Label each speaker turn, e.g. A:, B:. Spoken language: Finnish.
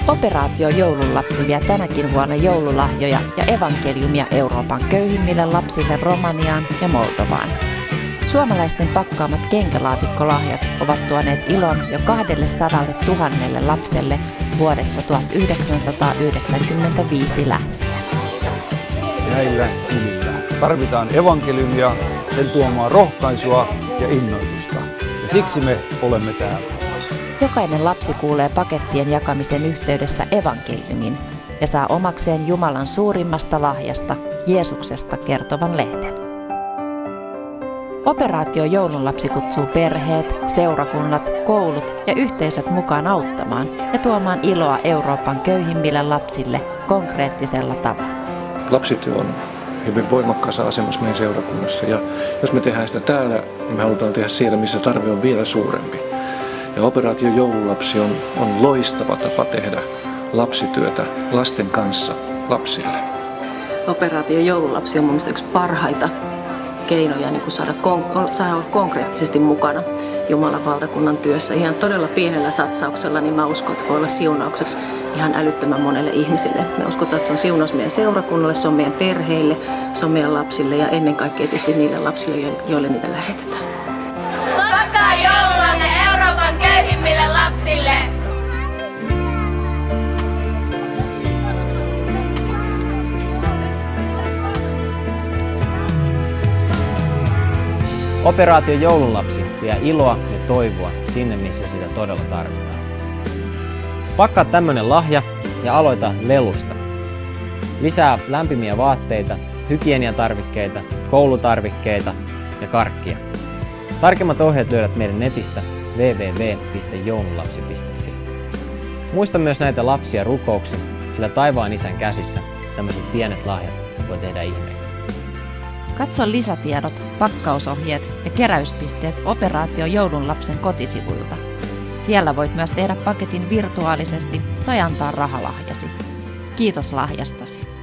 A: Operaatio Joulunlapsi vie tänäkin vuonna joululahjoja ja evankeliumia Euroopan köyhimmille lapsille Romaniaan ja Moldovaan. Suomalaisten pakkaamat kenkälaatikkolahjat ovat tuoneet ilon jo 200 000 lapselle vuodesta 1995 lähtien.
B: Näillä kylillä tarvitaan evankeliumia, sen tuomaa rohkaisua ja innoitusta. Ja siksi me olemme täällä.
A: Jokainen lapsi kuulee pakettien jakamisen yhteydessä evankeliumin ja saa omakseen Jumalan suurimmasta lahjasta, Jeesuksesta, kertovan lehden. Operaatio Joulunlapsi kutsuu perheet, seurakunnat, koulut ja yhteisöt mukaan auttamaan ja tuomaan iloa Euroopan köyhimmille lapsille konkreettisella tavalla.
C: Lapsityö on hyvin voimakkaassa asemassa meidän seurakunnassa ja jos me tehdään sitä täällä, niin me halutaan tehdä siellä, missä tarve on vielä suurempi. Ja Operaatio Joulunlapsi on loistava tapa tehdä lapsityötä lasten kanssa lapsille.
D: Operaatio Joulunlapsi on mun mielestä yksi parhaita keinoja niin saada olla konkreettisesti mukana Jumalan valtakunnan työssä. Ihan todella pienellä satsauksella, niin mä uskon, että voi olla siunaukseksi ihan älyttömän monelle ihmisille. Me uskotaan, että se on siunaus meidän seurakunnalle, se on meidän perheille, se on meidän lapsille ja ennen kaikkea tietysti niille lapsille, joille niitä lähetetään.
E: Pakkaa joululahja Euroopan köyhimmille lapsille!
F: Operaatio Joulunlapsi vie iloa ja toivoa sinne, missä sitä todella tarvitaan. Pakkaa tämmönen lahja ja aloita lelusta. Lisää lämpimiä vaatteita, hygieniatarvikkeita, koulutarvikkeita ja karkkia. Tarkemmat ohjeet löydät meidän netistä www.joulunlapsi.fi. Muista myös näitä lapsia rukouksen, sillä taivaan Isän käsissä tämmöiset pienet lahjat voi tehdä ihmeitä.
A: Katso lisätiedot, pakkausohjeet ja keräyspisteet Operaatio Joulunlapsen kotisivuilta. Siellä voit myös tehdä paketin virtuaalisesti tai antaa rahalahjasi. Kiitos lahjastasi.